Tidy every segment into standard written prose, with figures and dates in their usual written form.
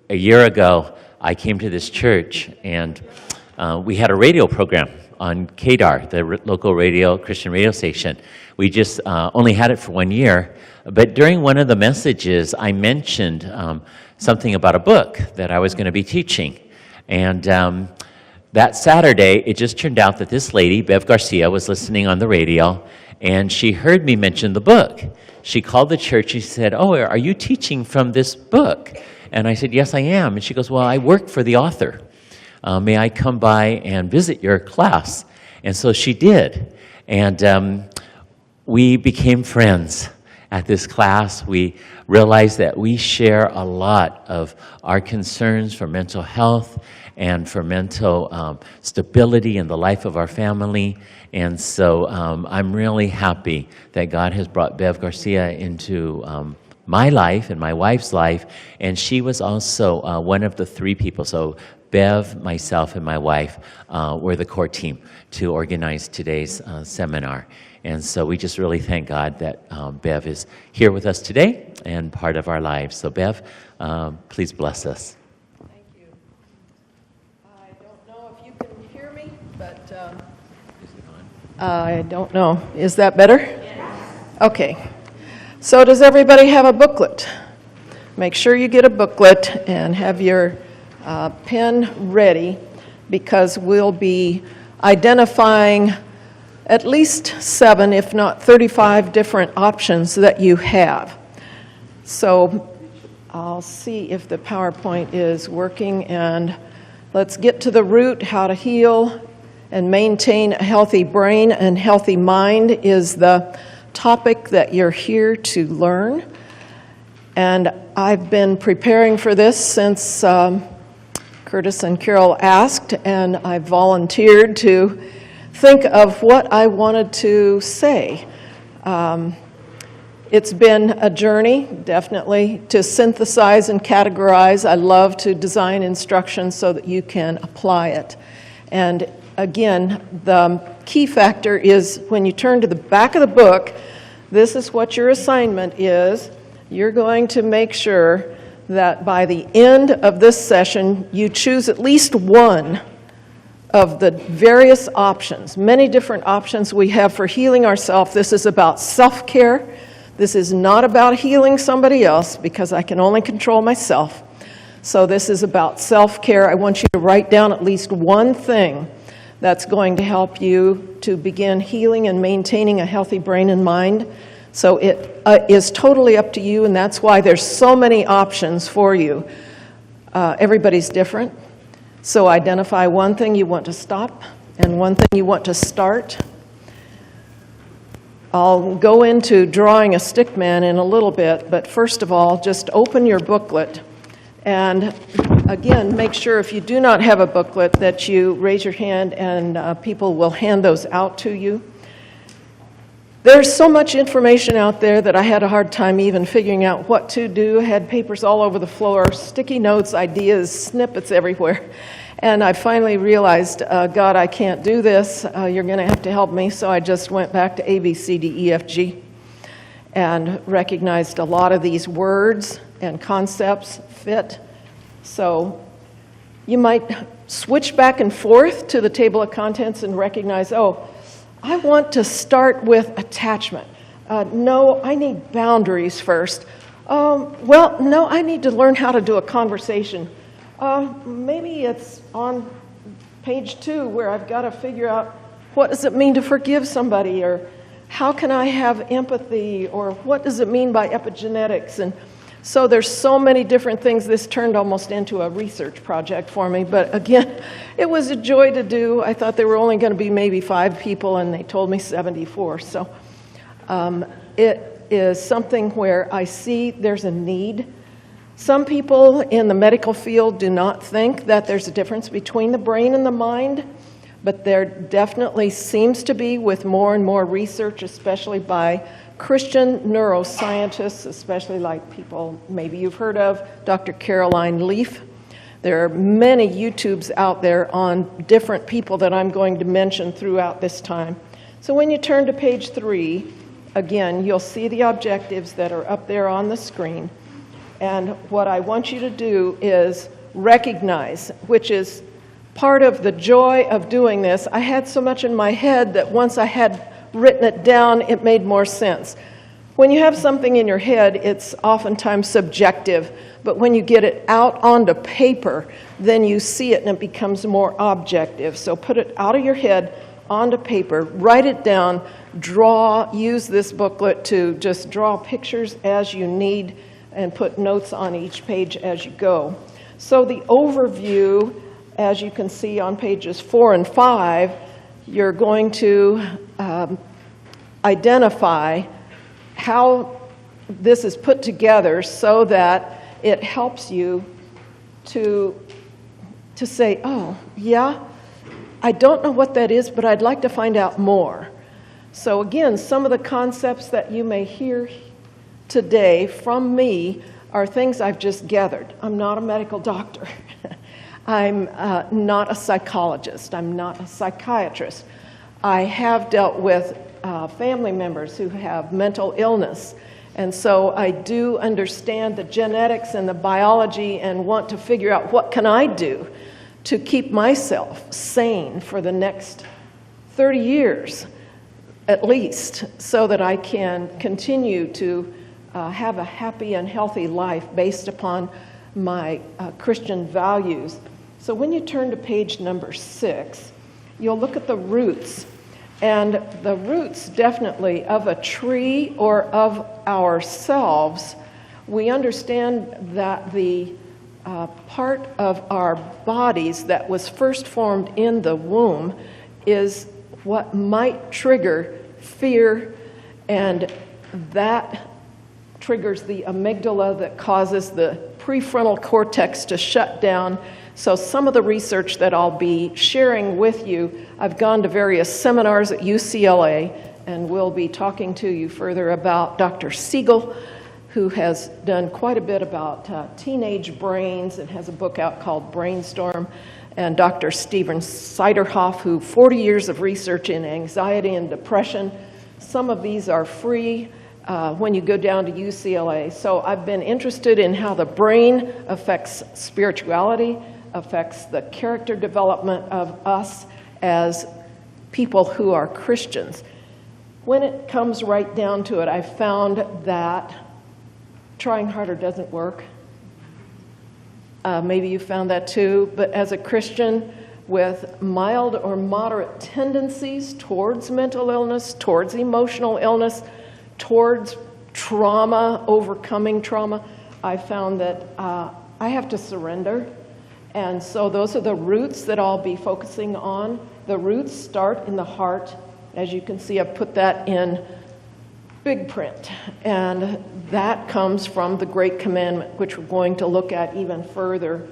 a year ago, I came to this church, and we had a radio program on KDAR, the local Christian radio station. We just only had it for 1 year, but during one of the messages, I mentioned something about a book that I was going to be teaching. And that Saturday, it just turned out that this lady, Bev Garcia, was listening on the radio, and she heard me mention the book. She called the church, she said, "Oh, are you teaching from this book?" And I said, "Yes, I am." And she goes, "Well, I work for the author. May I come by and visit your class?" And so she did. And we became friends at this class. We realized that we share a lot of our concerns for mental health and for mental stability in the life of our family. And so I'm really happy that God has brought Bev Garcia into my life and my wife's life. And she was also one of the 3 people. So Bev, myself, and my wife were the core team to organize today's seminar. And so we just really thank God that Bev is here with us today and part of our lives. So Bev, please bless us. Thank you. I don't know if you can hear me, but I don't know. Is that better? Yes. Okay. So does everybody have a booklet? Make sure you get a booklet and have your pen ready, because we'll be identifying at least 7, if not 35 different options that you have. So I'll see if the PowerPoint is working, and let's get to the root. How to heal and maintain a healthy brain and healthy mind is the topic that you're here to learn. And I've been preparing for this since Curtis and Carol asked, and I volunteered to think of what I wanted to say. It's been a journey, definitely, to synthesize and categorize. I love to design instructions so that you can apply it. And again, the key factor is when you turn to the back of the book, this is what your assignment is. You're going to make sure that by the end of this session, you choose at least one of the various options, many different options we have for healing ourselves. This is about self-care. This is not about healing somebody else, because I can only control myself. So this is about self-care. I want you to write down at least one thing that's going to help you to begin healing and maintaining a healthy brain and mind. So it is totally up to you, and that's why there's so many options for you. Everybody's different. So identify one thing you want to stop and one thing you want to start. I'll go into drawing a stick man in a little bit, but first of all, just open your booklet. And again, make sure if you do not have a booklet that you raise your hand, and people will hand those out to you. There's so much information out there that I had a hard time even figuring out what to do. I had papers all over the floor, sticky notes, ideas, snippets everywhere. And I finally realized, God, I can't do this. You're going to have to help me. So I just went back to A, B, C, D, E, F, G, and recognized a lot of these words and concepts fit. So you might switch back and forth to the table of contents and recognize, oh, I want to start with attachment. No, I need boundaries first. Well, no, I need to learn how to do a conversation. Maybe it's on page 2 where I've got to figure out what does it mean to forgive somebody, or how can I have empathy, or what does it mean by epigenetics. And so there's so many different things. This turned almost into a research project for me, but again, it was a joy to do. I thought there were only going to be maybe 5 people, and they told me 74. So it is something where I see there's a need. Some people in the medical field do not think that there's a difference between the brain and the mind, but there definitely seems to be with more and more research, especially by Christian neuroscientists, especially like people maybe you've heard of, Dr. Caroline Leaf. There are many YouTubes out there on different people that I'm going to mention throughout this time. So when you turn to page 3, again, you'll see the objectives that are up there on the screen. And what I want you to do is recognize, which is part of the joy of doing this. I had so much in my head that once I had written it down, it made more sense. When you have something in your head, it's oftentimes subjective, but when you get it out onto paper, then you see it and it becomes more objective. So put it out of your head onto paper, write it down, draw, use this booklet to just draw pictures as you need and put notes on each page as you go. So the overview, as you can see on pages 4 and 5, you're going to identify how this is put together so that it helps you to say, oh, yeah, I don't know what that is, but I'd like to find out more. So again, some of the concepts that you may hear today from me are things I've just gathered. I'm not a medical doctor. I'm not a psychologist. I'm not a psychiatrist. I have dealt with family members who have mental illness. And so I do understand the genetics and the biology and want to figure out what can I do to keep myself sane for the next 30 years at least, so that I can continue to have a happy and healthy life based upon my Christian values. So when you turn to page number 6, you'll look at the roots. And the roots definitely of a tree or of ourselves, we understand that the part of our bodies that was first formed in the womb is what might trigger fear, and that triggers the amygdala that causes the prefrontal cortex to shut down. So some of the research that I'll be sharing with you, I've gone to various seminars at UCLA, and we'll be talking to you further about Dr. Siegel, who has done quite a bit about teenage brains and has a book out called Brainstorm, and Dr. Steven Siderhoff, who 40 years of research in anxiety and depression. Some of these are free when you go down to UCLA. So I've been interested in how the brain affects spirituality, affects the character development of us as people who are Christians. When it comes right down to it, I found that trying harder doesn't work. Maybe you found that too, but as a Christian with mild or moderate tendencies towards mental illness, towards emotional illness, towards trauma, overcoming trauma, I found that I have to surrender. And so those are the roots that I'll be focusing on. The roots start in the heart. As you can see, I've put that in big print. And that comes from the Great Commandment, which we're going to look at even further.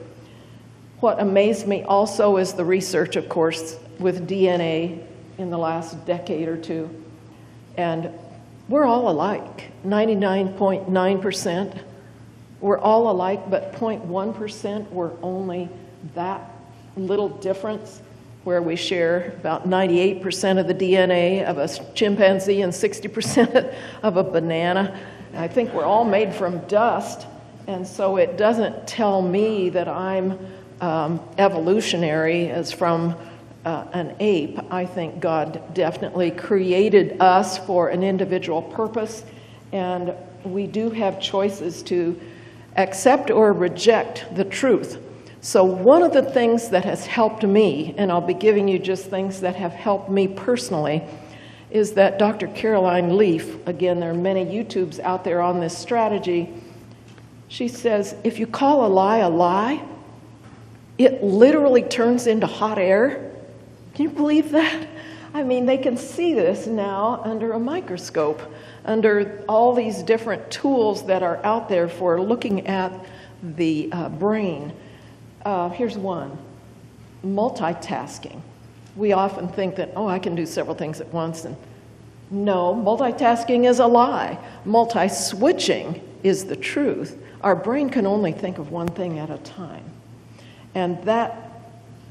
What amazed me also is the research, of course, with DNA in the last decade or two. And we're all alike, 99.9%. We're all alike, but 0.1% we're only that little difference, where we share about 98% of the DNA of a chimpanzee and 60% of a banana. I think we're all made from dust, and so it doesn't tell me that I'm evolutionary as from an ape. I think God definitely created us for an individual purpose, and we do have choices to accept or reject the truth. So one of the things that has helped me, and I'll be giving you just things that have helped me personally, is that Dr. Caroline Leaf, again, there are many YouTubes out there on this strategy, she says, if you call a lie, it literally turns into hot air. Can you believe that? I mean, they can see this now under a microscope, under all these different tools that are out there for looking at the brain. Here's one, multitasking. We often think that, oh, I can do several things at once. And no, multitasking is a lie. Multi-switching is the truth. Our brain can only think of one thing at a time. And that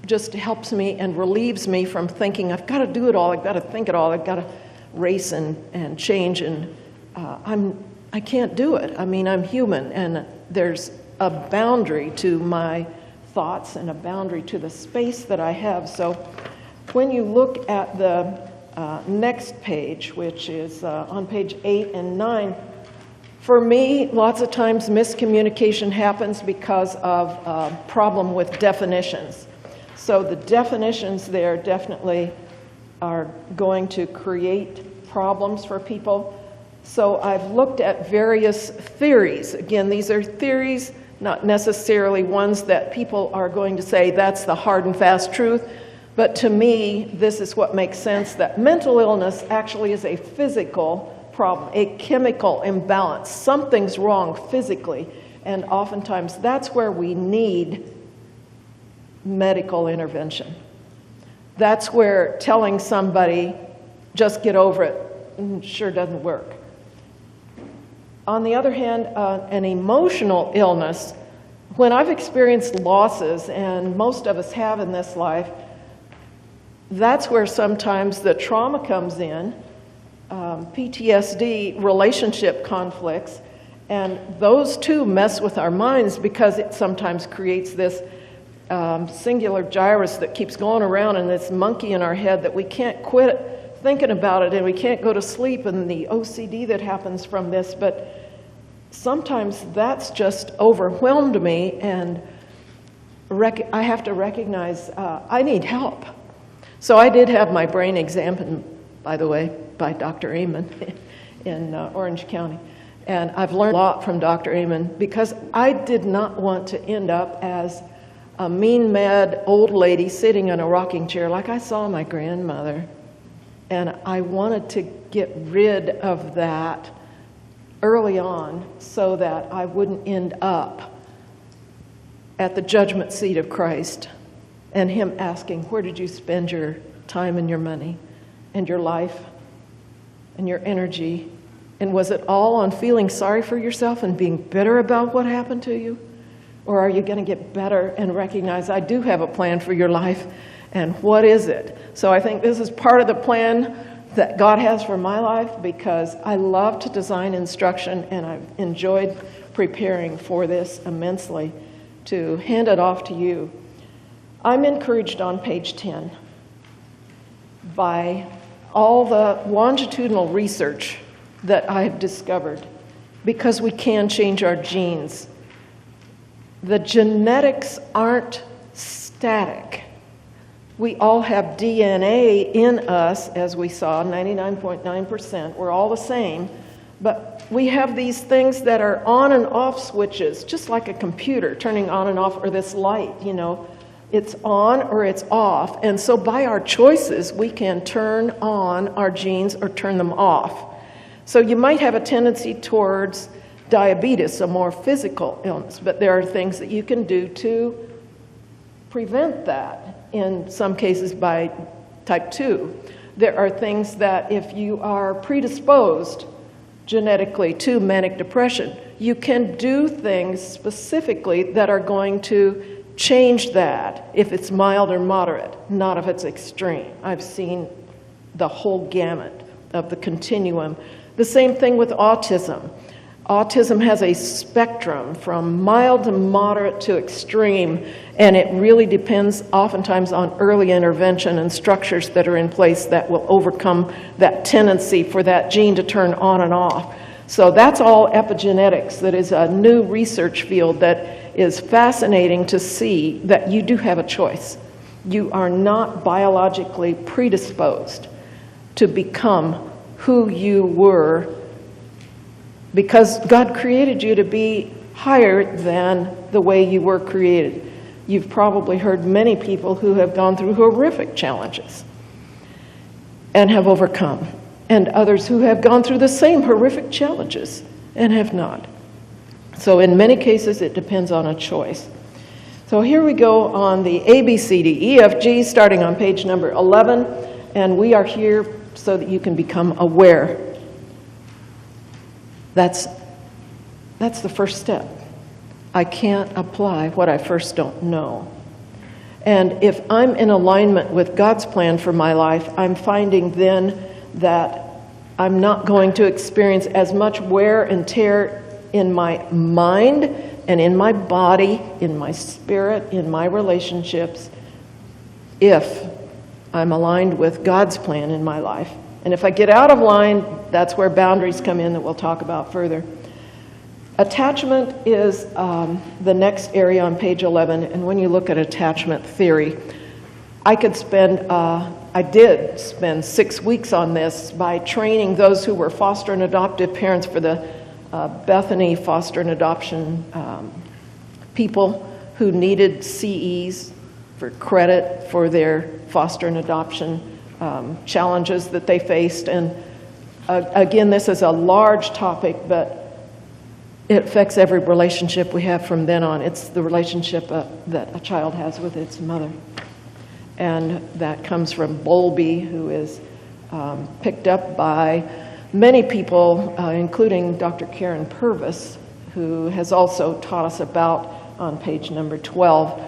just helps me and relieves me from thinking, I've got to do it all, I've got to think it all, I've got to race and change, and I can't do it. I mean, I'm human, and there's a boundary to my thoughts and a boundary to the space that I have. So when you look at the next page, which is on page 8 and 9, for me, lots of times miscommunication happens because of a problem with definitions. So the definitions there definitely are going to create problems for people. So I've looked at various theories. Again, these are theories, not necessarily ones that people are going to say that's the hard and fast truth. But to me, this is what makes sense, that mental illness actually is a physical problem, a chemical imbalance. Something's wrong physically, and oftentimes that's where we need medical intervention. That's where telling somebody, just get over it, sure doesn't work. On the other hand, an emotional illness, when I've experienced losses, and most of us have in this life, that's where sometimes the trauma comes in, PTSD, relationship conflicts, and those too mess with our minds because it sometimes creates this singular gyrus that keeps going around and this monkey in our head that we can't quit thinking about it, and we can't go to sleep, and the OCD that happens from this. But sometimes that's just overwhelmed me, and I have to recognize I need help. So I did have my brain examined, by the way, by Dr. Amen in Orange County. And I've learned a lot from Dr. Amen because I did not want to end up as a mean, mad old lady sitting in a rocking chair like I saw my grandmother. And I wanted to get rid of that early on so that I wouldn't end up at the judgment seat of Christ and Him asking, where did you spend your time and your money and your life and your energy? And was it all on feeling sorry for yourself and being bitter about what happened to you? Or are you going to get better and recognize, I do have a plan for your life, and what is it? So I think this is part of the plan that God has for my life, because I love to design instruction, and I've enjoyed preparing for this immensely to hand it off to you. I'm encouraged on page 10 by all the longitudinal research that I've discovered, because we can change our genes. The genetics aren't static. We all have DNA in us, as we saw, 99.9%. We're all the same. But we have these things that are on and off switches, just like a computer turning on and off, or this light, you know. It's on or it's off. And so by our choices, we can turn on our genes or turn them off. So you might have a tendency towards diabetes, a more physical illness, but there are things that you can do to prevent that, in some cases by type 2. There are things that if you are predisposed genetically to manic depression, you can do things specifically that are going to change that if it's mild or moderate, not if it's extreme. I've seen the whole gamut of the continuum. The same thing with autism. Autism has a spectrum from mild to moderate to extreme, and it really depends oftentimes on early intervention and structures that are in place that will overcome that tendency for that gene to turn on and off. So that's all epigenetics. That is a new research field that is fascinating to see that you do have a choice. You are not biologically predisposed to become who you were, because God created you to be higher than the way you were created. You've probably heard many people who have gone through horrific challenges and have overcome, and others who have gone through the same horrific challenges and have not. So in many cases, it depends on a choice. So here we go on the A, B, C, D, E, F, G, starting on page number 11, and we are here so that you can become aware. That's the first step. I can't apply what I first don't know. And if I'm in alignment with God's plan for my life, I'm finding then that I'm not going to experience as much wear and tear in my mind and in my body, in my spirit, in my relationships, if I'm aligned with God's plan in my life. And if I get out of line, that's where boundaries come in that we'll talk about further. Attachment is the next area on page 11, and when you look at attachment theory, I did spend 6 weeks on this by training those who were foster and adoptive parents for the Bethany foster and adoption people who needed CEs for credit for their foster and adoption challenges that they faced. And again, this is a large topic, but it affects every relationship we have from then on. It's the relationship that a child has with its mother. And that comes from Bowlby, who is picked up by many people, including Dr. Karen Purvis, who has also taught us about, on page number 12,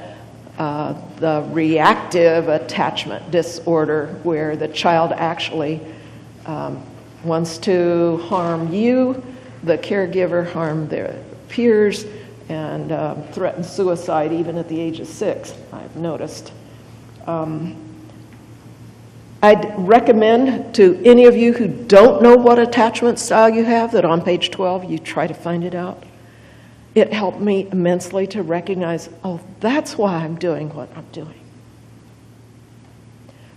the reactive attachment disorder, where the child actually wants to harm you, the caregiver, harm their peers, and threaten suicide even at the age of 6, I've noticed. I'd recommend to any of you who don't know what attachment style you have that on page 12 you try to find it out. It helped me immensely to recognize, oh, that's why I'm doing what I'm doing.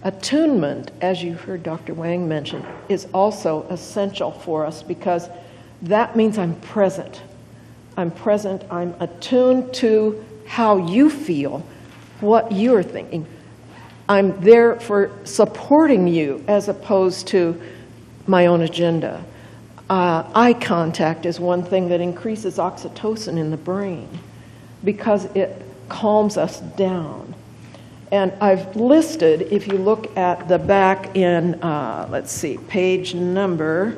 Attunement, as you heard Dr. Wang mention, is also essential for us because that means I'm present. I'm present, I'm attuned to how you feel, what you're thinking. I'm there for supporting you as opposed to my own agenda. Eye contact is one thing that increases oxytocin in the brain because it calms us down. And I've listed, if you look at the back in, let's see, page number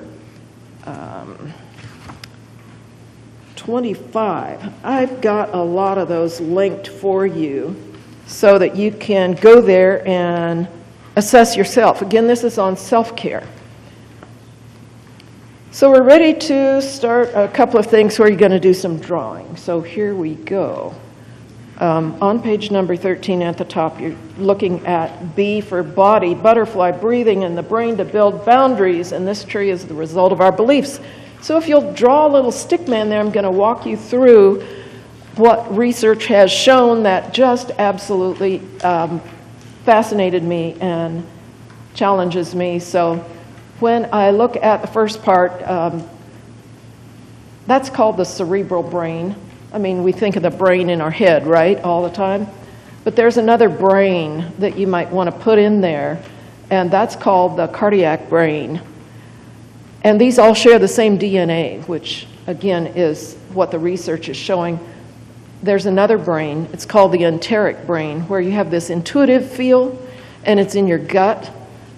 25, I've got a lot of those linked for you so that you can go there and assess yourself. Again, this is on self-care. So we're ready to start a couple of things where you're going to do some drawing. So here we go. On page number 13 at the top, you're looking at B for body, butterfly, breathing, and the brain to build boundaries. And this tree is the result of our beliefs. So if you'll draw a little stick man there, I'm going to walk you through what research has shown that just absolutely fascinated me and challenges me. So when I look at the first part, that's called the cerebral brain. I mean, we think of the brain in our head, right, all the time? But there's another brain that you might want to put in there, and that's called the cardiac brain. And these all share the same DNA, which, again, is what the research is showing. There's another brain, it's called the enteric brain, where you have this intuitive feel, and it's in your gut.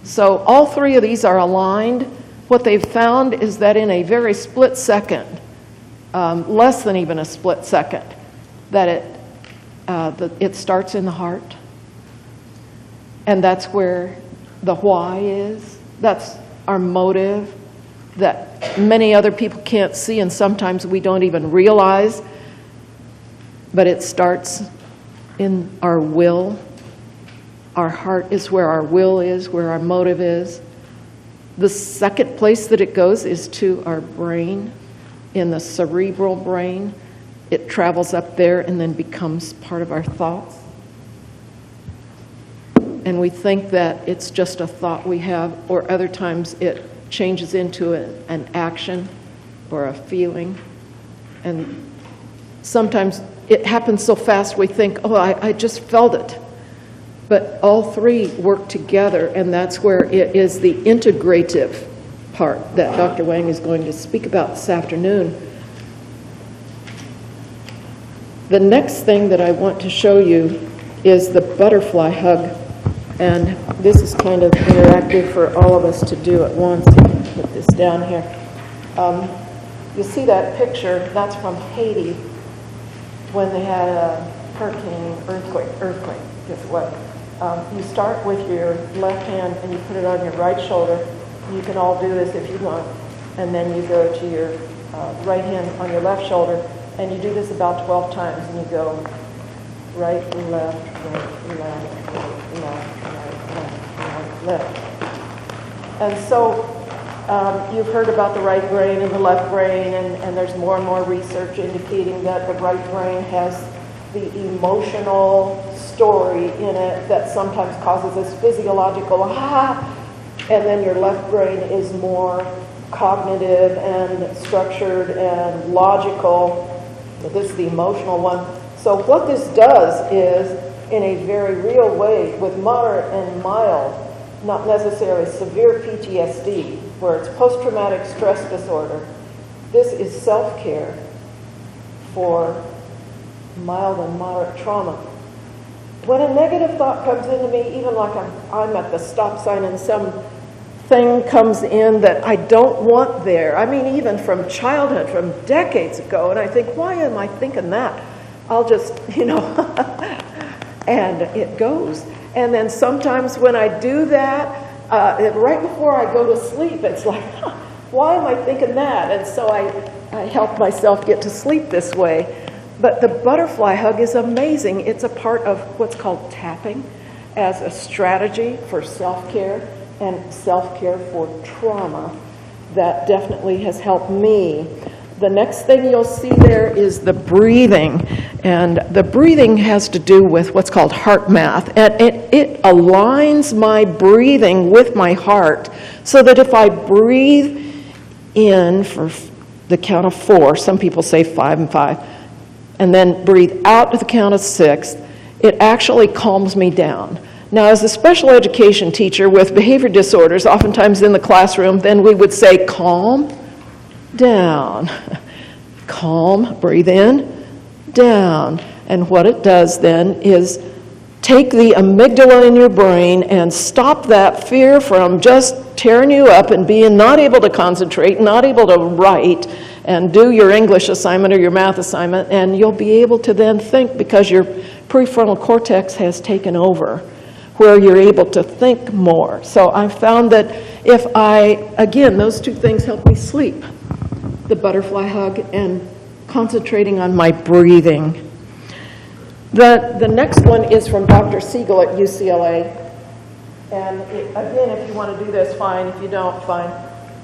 So all three of these are aligned. What they've found is that in a very split second, less than even a split second, that it starts in the heart. And that's where the why is. That's our motive that many other people can't see, and sometimes we don't even realize. But it starts in our will. Our heart is where our will is, where our motive is. The second place that it goes is to our brain, in the cerebral brain. It travels up there and then becomes part of our thoughts. And we think that it's just a thought we have, or other times it changes into an action or a feeling. And sometimes it happens so fast we think, oh, I just felt it. But all three work together, and that's where it is the integrative part that Dr. Wang is going to speak about this afternoon. The next thing that I want to show you is the butterfly hug. And this is kind of interactive for all of us to do at once. Put this down here. You see that picture? That's from Haiti when they had a hurricane, earthquake, guess what? You start with your left hand and you put it on your right shoulder. You can all do this if you want. And then you go to your right hand on your left shoulder And you do this about 12 times, and you go right, left, right, left, right, left, right, left. And so you've heard about the right brain and the left brain, and there's more and more research indicating that the right brain has the emotional story in it that sometimes causes this physiological and then your left brain is more cognitive and structured and logical. This is the emotional one. So what this does is, in a very real way, with moderate and mild, not necessarily severe PTSD, where it's post-traumatic stress disorder, this is self-care for mild and moderate trauma. When a negative thought comes into me, even like I'm at the stop sign and some thing comes in that I don't want there, I mean even from childhood, from decades ago, and I think, why am I thinking that? I'll just, and it goes. And then sometimes when I do that, right before I go to sleep, it's like, why am I thinking that? And so I help myself get to sleep this way. But the butterfly hug is amazing. It's a part of what's called tapping as a strategy for self-care and self-care for trauma. That definitely has helped me. The next thing you'll see there is the breathing. And the breathing has to do with what's called heart math. And it aligns my breathing with my heart so that if I breathe in for the count of 4, some people say 5 and 5, and then breathe out to the count of 6, it actually calms me down. Now, as a special education teacher with behavior disorders, oftentimes in the classroom, then we would say, calm down. Calm, breathe in, down. And what it does then is take the amygdala in your brain and stop that fear from just tearing you up and being not able to concentrate, not able to write, and do your English assignment or your math assignment, and you'll be able to then think because your prefrontal cortex has taken over, where you're able to think more. So I found that if again, those two things help me sleep, the butterfly hug and concentrating on my breathing. The next one is from Dr. Siegel at UCLA. And again, if you want to do this, fine. If you don't, fine.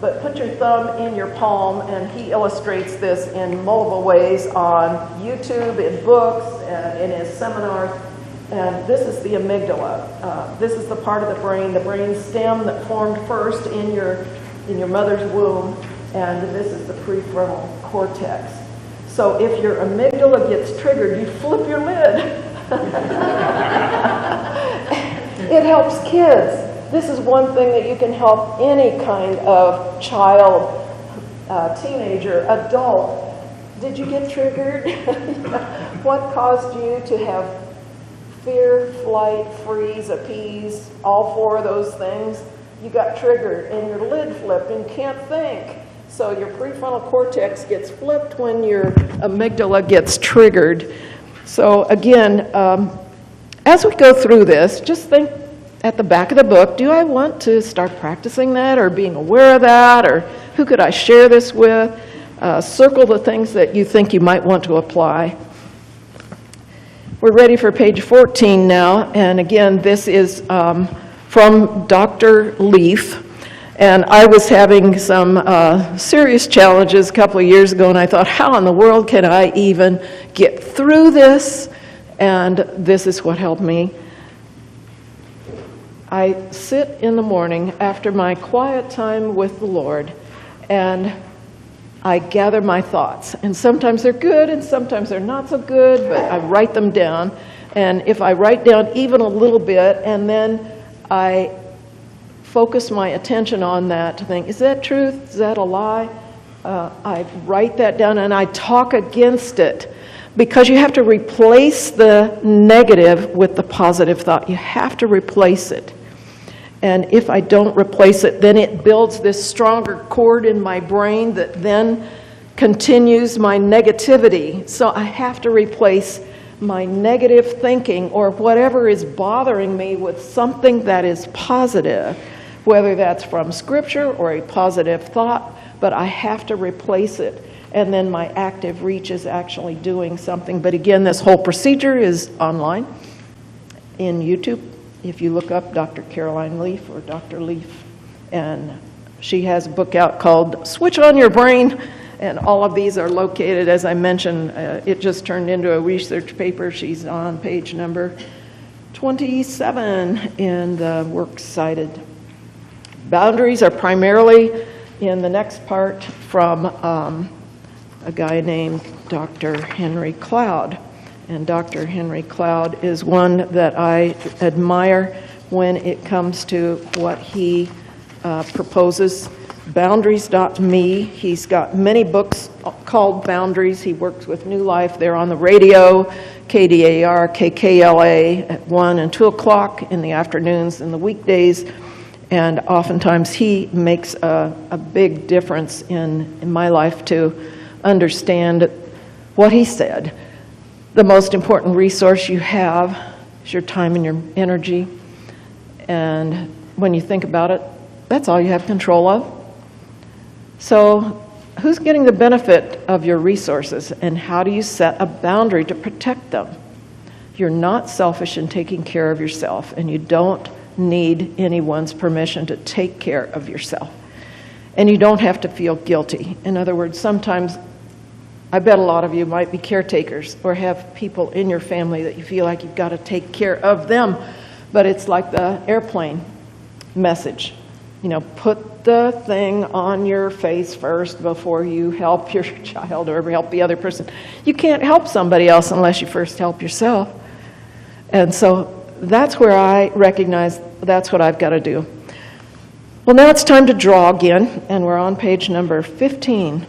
But put your thumb in your palm, and he illustrates this in multiple ways on YouTube, in books, and in his seminars. And this is the amygdala. This is the part of the brain stem that formed first in your mother's womb, and this is the prefrontal cortex. So if your amygdala gets triggered, you flip your lid. It helps kids. This is one thing that you can help any kind of child, teenager, adult. Did you get triggered? What caused you to have fear, flight, freeze, appease, all 4 of those things? You got triggered and your lid flipped and you can't think. So your prefrontal cortex gets flipped when your amygdala gets triggered. So again, as we go through this, just think at the back of the book, do I want to start practicing that or being aware of that, or who could I share this with? Circle the things that you think you might want to apply. We're ready for page 14 now, and again, this is from Dr. Leaf. And I was having some serious challenges a couple of years ago, and I thought, how in the world can I even get through this? And this is what helped me. I sit in the morning after my quiet time with the Lord, and I gather my thoughts. And sometimes they're good, and sometimes they're not so good, but I write them down. And if I write down even a little bit, and then I focus my attention on that to think, is that truth? Is that a lie? I write that down, and I talk against it. Because you have to replace the negative with the positive thought. You have to replace it. And if I don't replace it, then it builds this stronger cord in my brain that then continues my negativity. So I have to replace my negative thinking or whatever is bothering me with something that is positive, whether that's from Scripture or a positive thought, but I have to replace it. and then my active reach is actually doing something. But again, this whole procedure is online in YouTube. If you look up Dr. Caroline Leaf or Dr. Leaf, and she has a book out called Switch On Your Brain, and all of these are located, as I mentioned, it just turned into a research paper. She's on page number 27 in the works cited. Boundaries are primarily in the next part from a guy named Dr. Henry Cloud. And Dr. Henry Cloud is one that I admire when it comes to what he proposes. Boundaries.me. He's got many books called Boundaries. He works with New Life. They're on the radio, KDAR, KKLA at 1 and 2 o'clock in the afternoons and the weekdays. And oftentimes he makes a big difference in my life to understand what he said. The most important resource you have is your time and your energy. And when you think about it, that's all you have control of. So who's getting the benefit of your resources, and how do you set a boundary to protect them? You're not selfish in taking care of yourself, and you don't need anyone's permission to take care of yourself. And you don't have to feel guilty. In other words, sometimes I bet a lot of you might be caretakers or have people in your family that you feel like you've got to take care of them, but it's like the airplane message. You know, put the thing on your face first before you help your child or help the other person. You can't help somebody else unless you first help yourself. And so that's where I recognize that's what I've got to do. Well, now it's time to draw again, and we're on page number 15.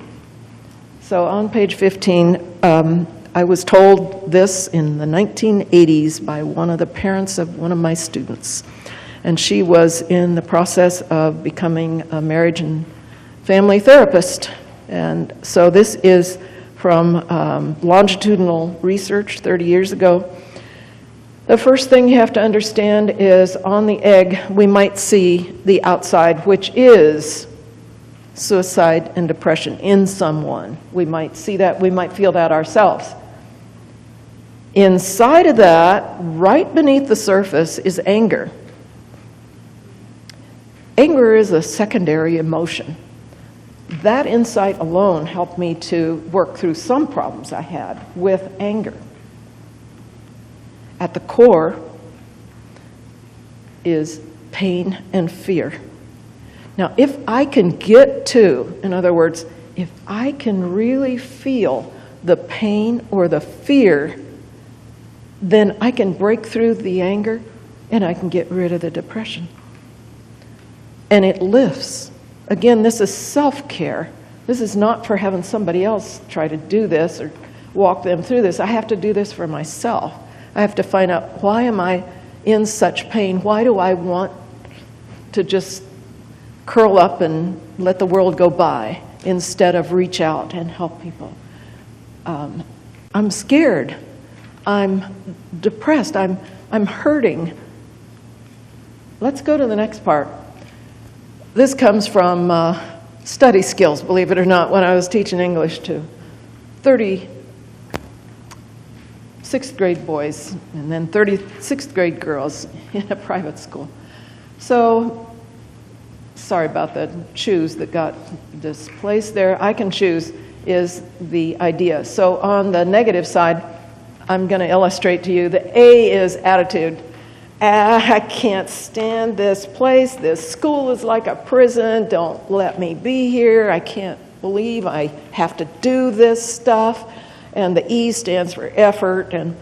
So on page 15, I was told this in the 1980s by one of the parents of one of my students. And she was in the process of becoming a marriage and family therapist. And so this is from longitudinal research 30 years ago. The first thing you have to understand is on the egg, we might see the outside, which is suicide and depression in someone. We might see that, we might feel that ourselves. Inside of that, right beneath the surface, is anger. Anger is a secondary emotion. That insight alone helped me to work through some problems I had with anger. At the core is pain and fear. Now, if I can get to, in other words, if I can really feel the pain or the fear, then I can break through the anger and I can get rid of the depression. And it lifts. Again, this is self-care. This is not for having somebody else try to do this or walk them through this. I have to do this for myself. I have to find out, why am I in such pain? Why do I want to just curl up and let the world go by instead of reach out and help people? I'm scared. I'm depressed. I'm hurting. Let's go to the next part. This comes from study skills, believe it or not, when I was teaching English to 30 6th grade boys and then 36th grade girls in a private school. So, sorry about the choose that got displaced there. I can choose is the idea. So on the negative side, I'm going to illustrate to you the A is attitude. I can't stand this place. This school is like a prison. Don't let me be here. I can't believe I have to do this stuff. And the E stands for effort. And,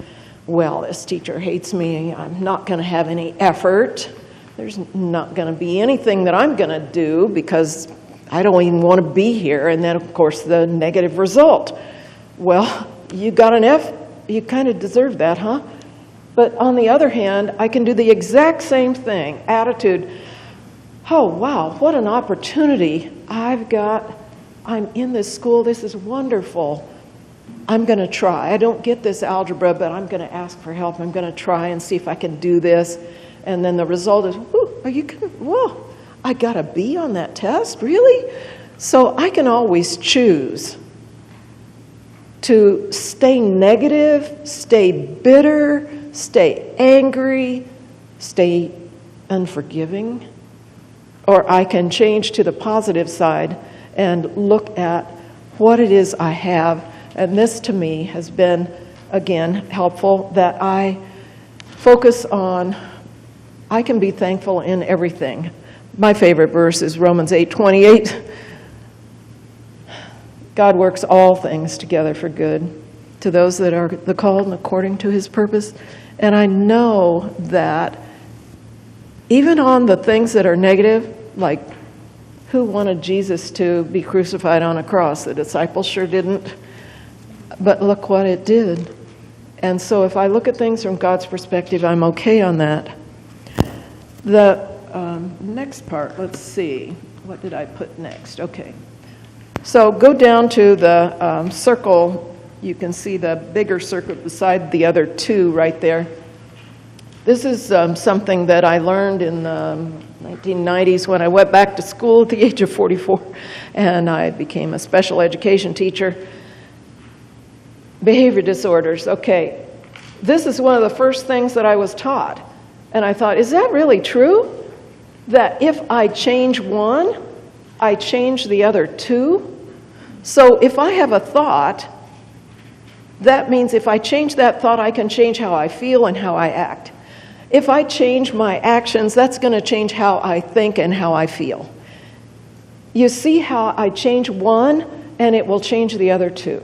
well, this teacher hates me. I'm not going to have any effort. There's not going to be anything that I'm going to do because I don't even want to be here. And then, of course, the negative result. Well, you got an F. You kind of deserve that, huh? But on the other hand, I can do the exact same thing. Attitude. Oh, wow, what an opportunity I've got. I'm in this school. This is wonderful. I'm going to try. I don't get this algebra, but I'm going to ask for help. I'm going to try and see if I can do this. And then the result is, whoo, are you kidding? Whoa, I got a B on that test? Really? So I can always choose to stay negative, stay bitter, stay angry, stay unforgiving, or I can change to the positive side and look at what it is I have. And this to me has been, again, helpful, that I focus on, I can be thankful in everything. My favorite verse is Romans 8:28. God works all things together for good to those that are the called and according to his purpose. And I know that even on the things that are negative, like who wanted Jesus to be crucified on a cross? The disciples sure didn't. But look what it did. And so if I look at things from God's perspective, I'm okay on that. The next part, let's see. What did I put next? Okay. So go down to the circle. You can see the bigger circle beside the other two right there. This is something that I learned in the 1990s when I went back to school at the age of 44, and I became a special education teacher. Behavior disorders. Okay, this is one of the first things that I was taught. And I thought, is that really true? That if I change one, I change the other two? So if I have a thought, that means if I change that thought, I can change how I feel and how I act. If I change my actions, that's going to change how I think and how I feel. You see how I change one, and it will change the other two.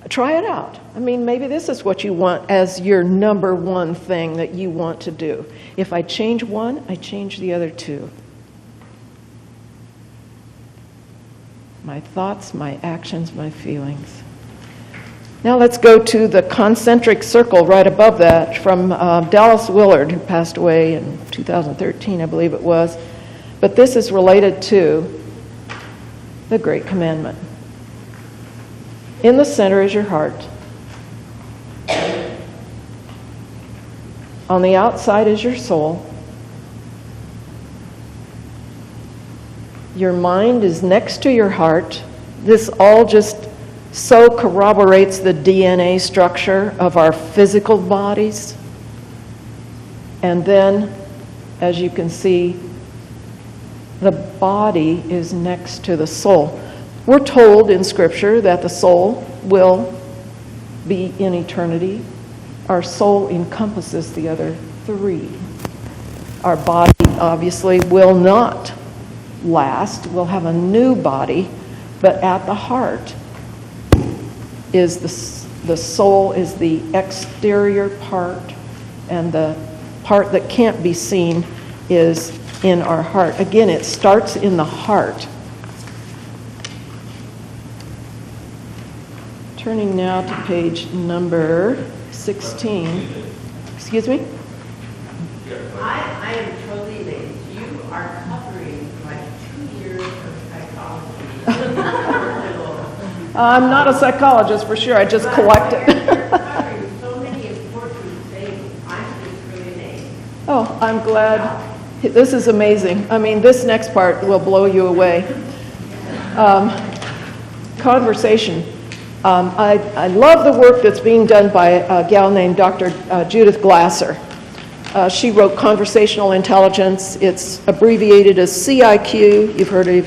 Try it out. I mean, maybe this is what you want as your number one thing that you want to do. If I change one, I change the other two. My thoughts, my actions, my feelings. Now let's go to the concentric circle right above that from Dallas Willard, who passed away in 2013, I believe it was. But this is related to the Great Commandment. In the center is your heart. On the outside is your soul. Your mind is next to your heart. This all just so corroborates the DNA structure of our physical bodies. And then, as you can see, the body is next to the soul. We're told in Scripture that the soul will be in eternity. Our soul encompasses the other three. Our body, obviously, will not last. We'll have a new body, but at the heart is the soul is the exterior part, and the part that can't be seen is in our heart. Again, it starts in the heart. Turning now to page number 16. Excuse me? I am totally amazed. You are covering like 2 years of psychology. I'm not a psychologist for sure, I just collect it. You're covering so many important things. I'm just really amazed. Oh, I'm glad. This is amazing. I mean, this next part will blow you away. Conversation. I love the work that's being done by a gal named Dr. Judith Glasser. She wrote Conversational Intelligence. It's abbreviated as CIQ. You've heard of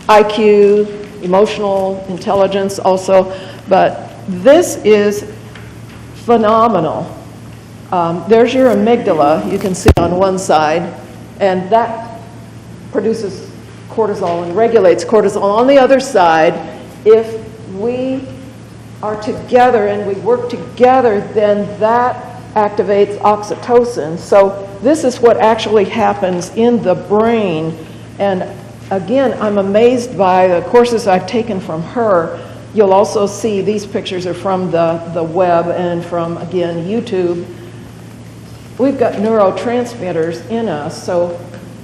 IQ, emotional intelligence also. But this is phenomenal. There's your amygdala, you can see on one side, and that produces cortisol and regulates cortisol. On the other side, if we are together and we work together, then that activates oxytocin. So this is what actually happens in the brain. And again, I'm amazed by the courses I've taken from her. You'll also see these pictures are from the web and from, again, YouTube. We've got neurotransmitters in us. So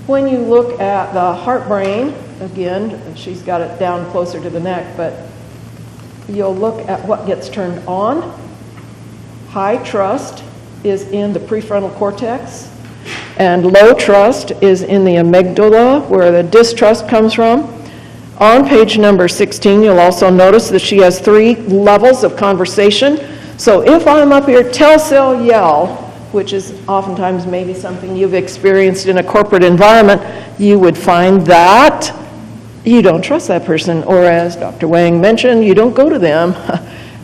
when you look at the heart brain, again, she's got it down closer to the neck, but you'll look at what gets turned on. High trust is in the prefrontal cortex, and low trust is in the amygdala, where the distrust comes from. On page number 16, you'll also notice that she has 3 levels of conversation. So if I'm up here, tell, sell, yell, which is oftentimes maybe something you've experienced in a corporate environment, you would find that you don't trust that person, or as Dr. Wang mentioned, you don't go to them.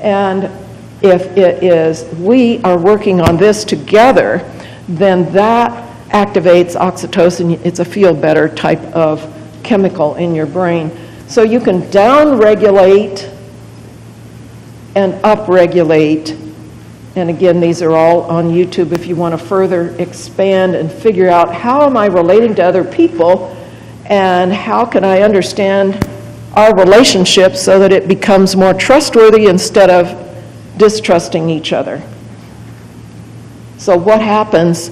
And if it is, we are working on this together, then that activates oxytocin. It's a feel better type of chemical in your brain. So you can down-regulate and up-regulate. And again, these are all on YouTube if you want to further expand and figure out how am I relating to other people and how can I understand our relationship so that it becomes more trustworthy instead of distrusting each other. So what happens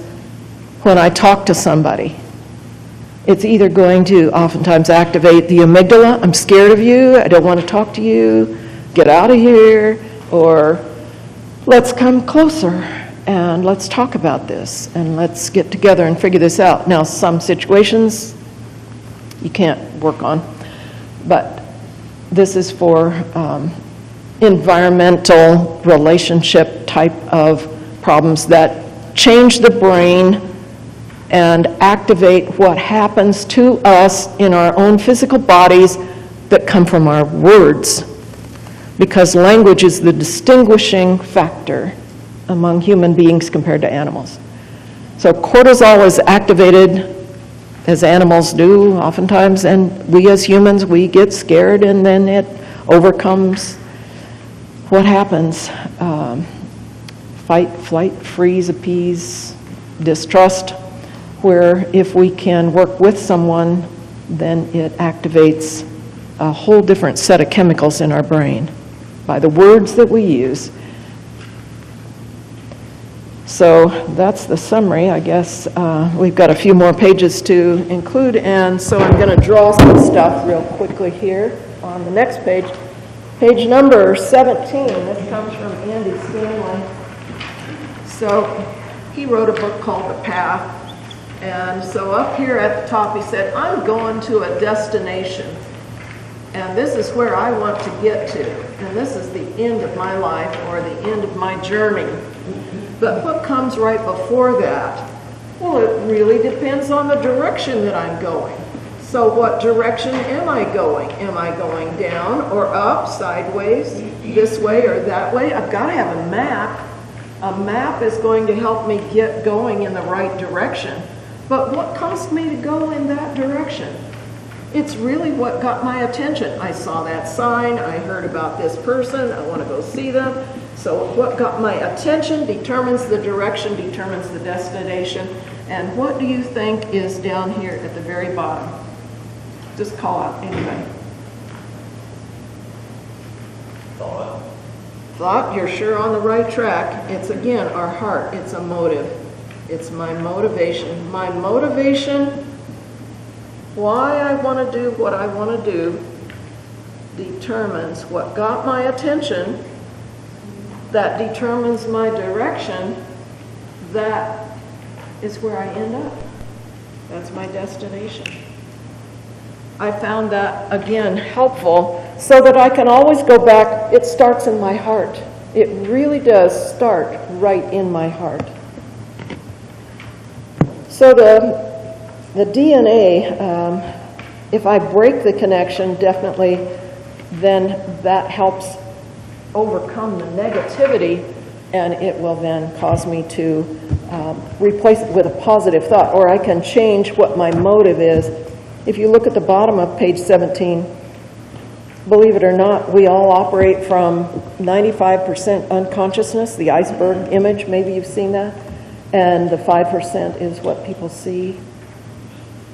when I talk to somebody? It's either going to oftentimes activate the amygdala, I'm scared of you, I don't want to talk to you, get out of here, or let's come closer and let's talk about this and let's get together and figure this out. Now, some situations you can't work on, but this is for environmental relationship type of problems that change the brain and activate what happens to us in our own physical bodies that come from our words. Because language is the distinguishing factor among human beings compared to animals. So cortisol is activated as animals do oftentimes, and we as humans, we get scared and then it overcomes what happens. Fight, flight, freeze, appease, distrust, where if we can work with someone, then it activates a whole different set of chemicals in our brain by the words that we use. So that's the summary, I guess. We've got a few more pages to include, and so I'm going to draw some stuff real quickly here on the next page. Page number 17, this comes from Andy Stanley. So he wrote a book called The Path, and so up here at the top he said, I'm going to a destination, and this is where I want to get to, and this is the end of my life or the end of my journey. But what comes right before that? Well, it really depends on the direction that I'm going. So what direction am I going? Am I going down or up, sideways, this way or that way? I've got to have a map. A map is going to help me get going in the right direction. But what caused me to go in that direction? It's really what got my attention. I saw that sign, I heard about this person, I want to go see them. So what got my attention determines the direction, determines the destination. And what do you think is down here at the very bottom? Just call out anybody. Thought, you're sure on the right track. It's again our heart, it's a motive. It's my motivation. My motivation, why I want to do what I want to do, determines what got my attention. That determines my direction. That is where I end up. That's my destination. I found that, again, helpful so that I can always go back. It starts in my heart. It really does start right in my heart. So the DNA, if I break the connection, definitely, then that helps overcome the negativity, and it will then cause me to replace it with a positive thought, or I can change what my motive is. If you look at the bottom of page 17, believe it or not, we all operate from 95% unconsciousness, the iceberg image, maybe you've seen that, and the 5% is what people see.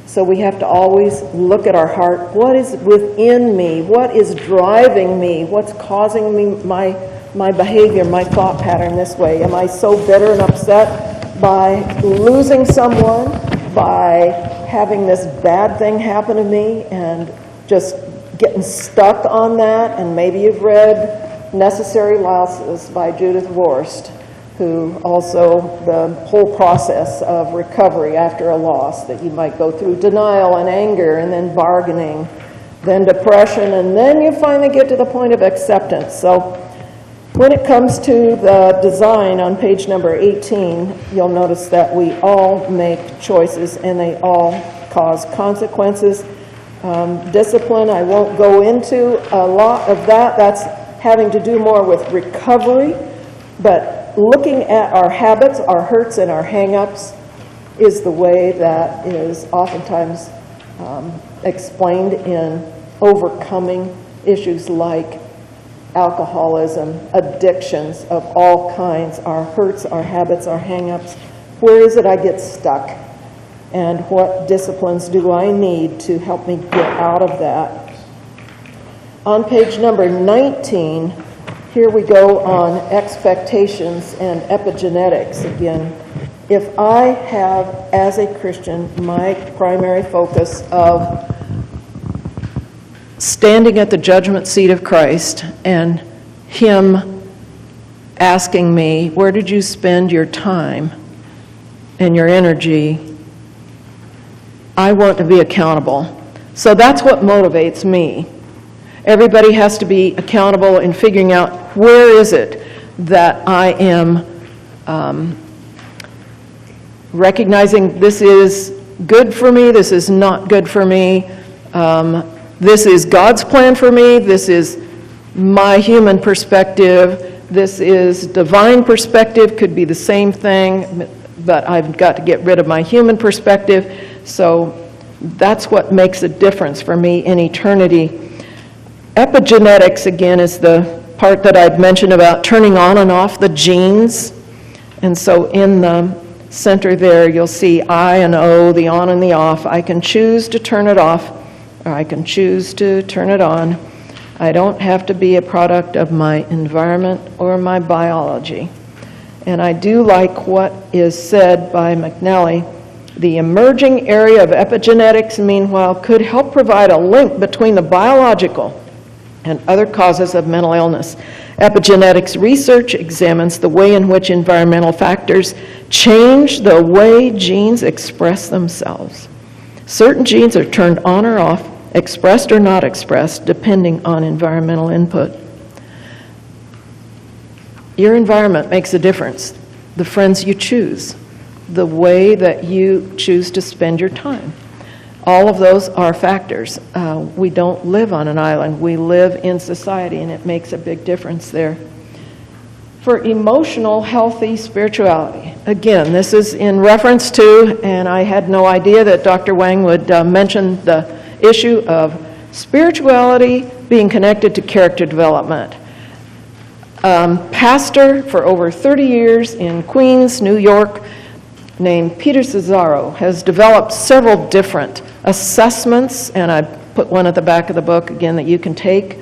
So we have to always look at our heart. What is within me? What is driving me? What's causing me my behavior, my thought pattern this way? Am I so bitter and upset by losing someone, by having this bad thing happen to me and just getting stuck on that? And maybe you've read Necessary Losses by Judith Vorst, who also, the whole process of recovery after a loss, that you might go through denial and anger and then bargaining then depression, and then you finally get to the point of acceptance. So when it comes to the design on page number 18, you'll notice that we all make choices and they all cause consequences. Discipline, I won't go into a lot of that. That's having to do more with recovery, but looking at our habits, our hurts, and our hang-ups is the way that is oftentimes explained in overcoming issues like alcoholism, addictions of all kinds, our hurts, our habits, our hang-ups. Where is it I get stuck? And what disciplines do I need to help me get out of that? On page number 19, here we go on expectations and epigenetics again. If I have, as a Christian, my primary focus of standing at the judgment seat of Christ and Him asking me, where did you spend your time and your energy? I want to be accountable. So that's what motivates me. Everybody has to be accountable in figuring out where is it that I am recognizing this is good for me, this is not good for me, this is God's plan for me, this is my human perspective, this is divine perspective, could be the same thing, but I've got to get rid of my human perspective. So that's what makes a difference for me in eternity. Epigenetics, again, is the part that I'd mentioned about turning on and off the genes. And so in the center there, you'll see I and O, the on and the off. I can choose to turn it off, or I can choose to turn it on. I don't have to be a product of my environment or my biology. And I do like what is said by McNally. The emerging area of epigenetics, meanwhile, could help provide a link between the biological and other causes of mental illness. Epigenetics research examines the way in which environmental factors change the way genes express themselves. Certain genes are turned on or off, expressed or not expressed, depending on environmental input. Your environment makes a difference. The friends you choose, the way that you choose to spend your time. All of those are factors. We don't live on an island. We live in society, and it makes a big difference there. For emotional, healthy spirituality, again, this is in reference to, and I had no idea that Dr. Wang would mention the issue of spirituality being connected to character development. Pastor for over 30 years in Queens, New York, named Peter Cesaro, has developed several different assessments, and I put one at the back of the book again that you can take,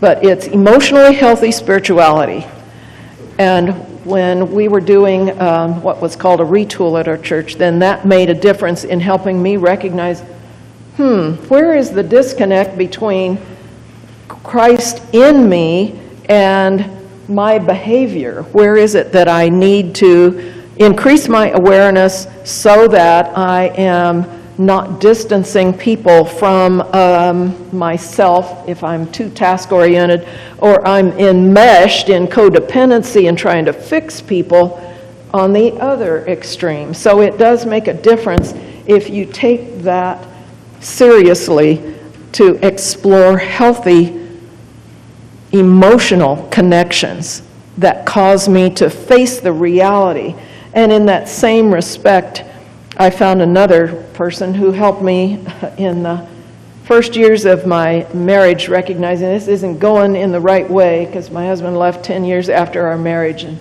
but it's emotionally healthy spirituality. And when we were doing what was called a retool at our church, then that made a difference in helping me recognize, where is the disconnect between Christ in me and my behavior? Where is it that I need to increase my awareness so that I am not distancing people from myself if I'm too task-oriented, or I'm enmeshed in codependency and trying to fix people on the other extreme. So it does make a difference if you take that seriously to explore healthy emotional connections that cause me to face the reality. And in that same respect, I found another person who helped me in the first years of my marriage, recognizing this isn't going in the right way, because my husband left 10 years after our marriage, and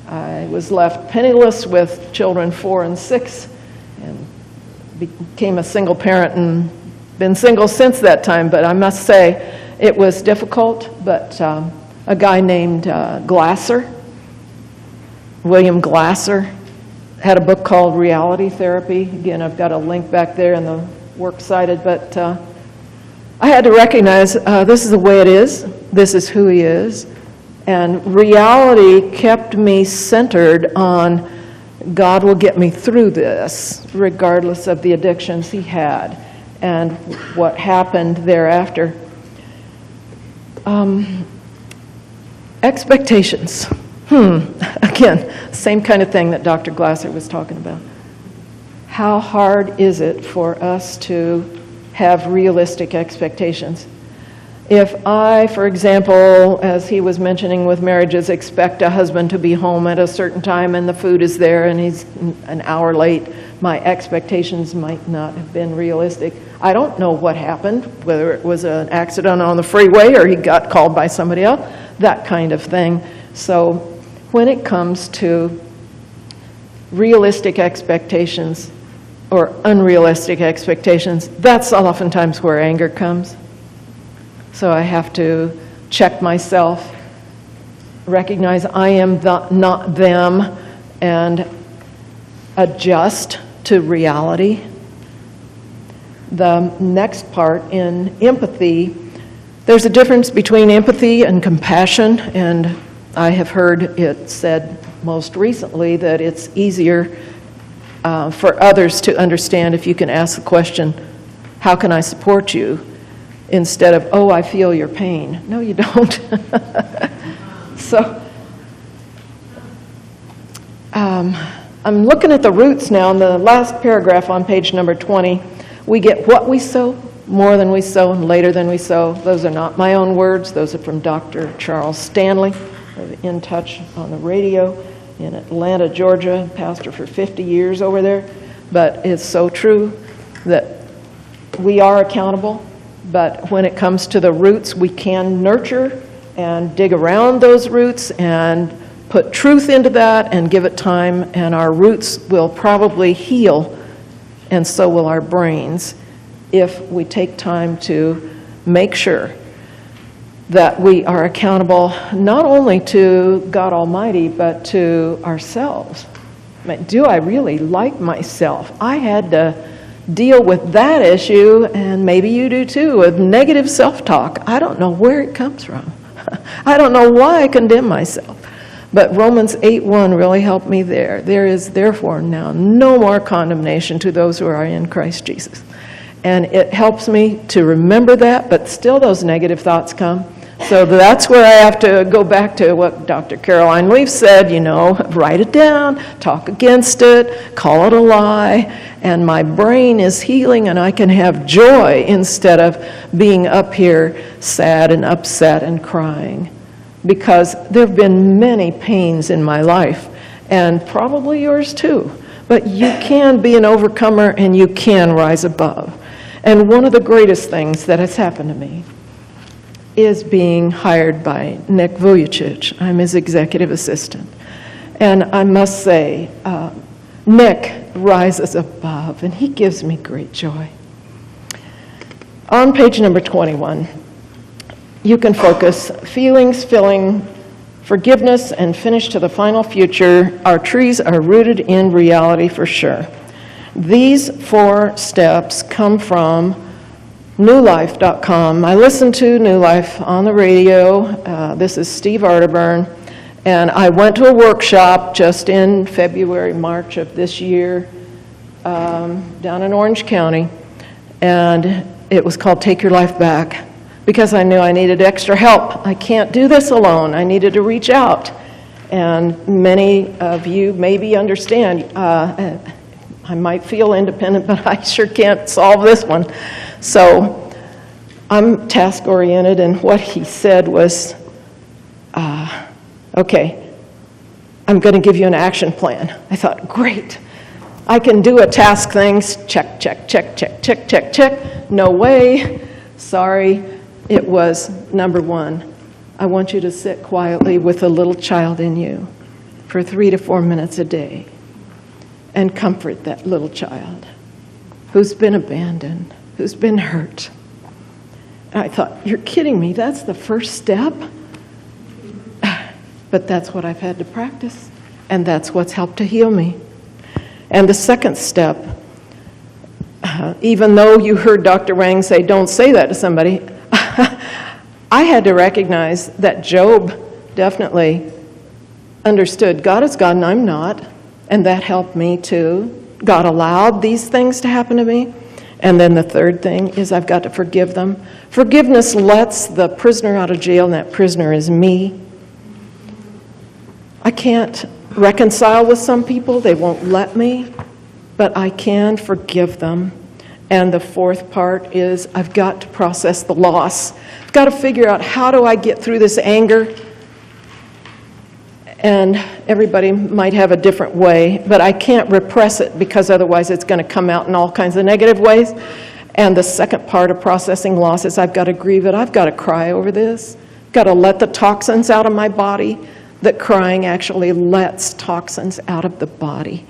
I was left penniless with children 4 and 6, and became a single parent and been single since that time. But I must say it was difficult, but a guy named William Glasser, had a book called Reality Therapy. Again, I've got a link back there in the works cited, but I had to recognize this is the way it is, this is who he is, and reality kept me centered on God will get me through this, regardless of the addictions he had. and what happened thereafter. Expectations. Again, same kind of thing that Dr. Glasser was talking about. How hard is it for us to have realistic expectations? If I, for example, as he was mentioning with marriages, expect a husband to be home at a certain time and the food is there and he's an hour late, my expectations might not have been realistic. I don't know what happened, whether it was an accident on the freeway or he got called by somebody else, that kind of thing. So when it comes to realistic expectations or unrealistic expectations, that's oftentimes where anger comes. So I have to check myself, recognize I am not them, and adjust to reality. The next part in empathy, there's a difference between empathy and compassion, and I have heard it said most recently that it's easier for others to understand if you can ask the question, how can I support you? Instead of, oh, I feel your pain. No, you don't. So, I'm looking at the roots now. In the last paragraph on page number 20, we get what we sow, more than we sow, and later than we sow. Those are not my own words. Those are from Dr. Charles Stanley of In Touch on the radio in Atlanta, Georgia, pastor for 50 years over there. But it's so true that we are accountable. But when it comes to the roots, we can nurture and dig around those roots and put truth into that and give it time, and our roots will probably heal, and so will our brains, if we take time to make sure that we are accountable not only to God Almighty, but to ourselves. I mean, do I really like myself? I had to deal with that issue, and maybe you do too, with negative self-talk. I don't know where it comes from. I don't know why I condemn myself. But Romans 8:1 really helped me there. There is therefore now no more condemnation to those who are in Christ Jesus. And it helps me to remember that, but still those negative thoughts come. So that's where I have to go back to what Dr. Caroline Leaf said, you know, write it down, talk against it, call it a lie, and my brain is healing and I can have joy instead of being up here sad and upset and crying. Because there have been many pains in my life, and probably yours too. But you can be an overcomer and you can rise above. And one of the greatest things that has happened to me is being hired by Nick Vujicic. I'm his executive assistant. And I must say, Nick rises above, and he gives me great joy. On page number 21, you can focus feelings, filling, forgiveness, and finish to the final future. Our trees are rooted in reality for sure. These 4 steps come from newlife.com. I listen to New Life on the radio. This is Steve Arterburn. And I went to a workshop just in February, March of this year down in Orange County. And it was called Take Your Life Back, because I knew I needed extra help. I can't do this alone. I needed to reach out. And many of you maybe understand, I might feel independent, but I sure can't solve this one. So I'm task-oriented, and what he said was, okay, I'm going to give you an action plan. I thought, great. I can do a task things, check, check, check, check, check, check, check. No way. Sorry. It was, number 1, I want you to sit quietly with a little child in you for 3 to 4 minutes a day and comfort that little child who's been abandoned, who's been hurt. And I thought, you're kidding me, that's the first step? But that's what I've had to practice, and that's what's helped to heal me. And the second step, even though you heard Dr. Wang say, don't say that to somebody, I had to recognize that Job definitely understood God is God and I'm not, and that helped me too. God allowed these things to happen to me, And then the third thing is I've got to forgive them. Forgiveness lets the prisoner out of jail, and that prisoner is me. I can't reconcile with some people. They won't let me, but I can forgive them. And the fourth part is I've got to process the loss. I've got to figure out, how do I get through this anger? And everybody might have a different way, but I can't repress it, because otherwise it's going to come out in all kinds of negative ways. And the second part of processing loss is I've got to grieve it. I've got to cry over this. I've got to let the toxins out of my body. That crying actually lets toxins out of the body.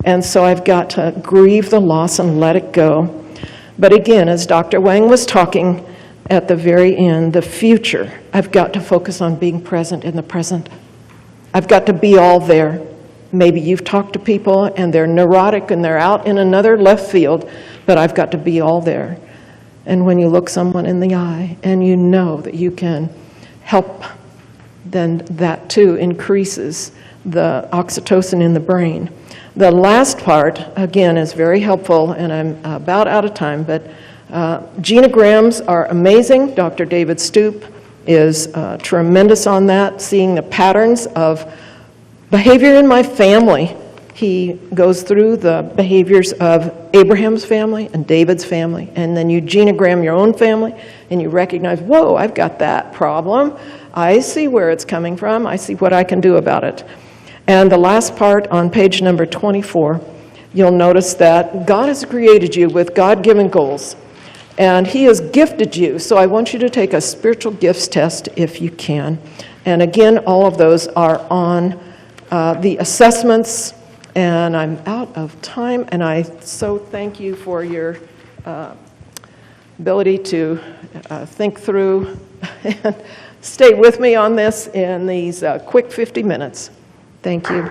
And so I've got to grieve the loss and let it go. But again, as Dr. Wang was talking at the very end, the future, I've got to focus on being present in the present. I've got to be all there. Maybe you've talked to people and they're neurotic and they're out in another left field, but I've got to be all there. And when you look someone in the eye and you know that you can help, then that too increases the oxytocin in the brain. The last part, again, is very helpful, and I'm about out of time, but genograms are amazing. Dr. David Stoop is tremendous on that, seeing the patterns of behavior in my family. He goes through the behaviors of Abraham's family and David's family, and then you genogram your own family, and you recognize, whoa, I've got that problem. I see where it's coming from. I see what I can do about it. And the last part on page number 24, you'll notice that God has created you with God-given goals. And He has gifted you, so I want you to take a spiritual gifts test if you can. And again, all of those are on the assessments, and I'm out of time, and I so thank you for your ability to think through and stay with me on this in these quick 50 minutes. Thank you.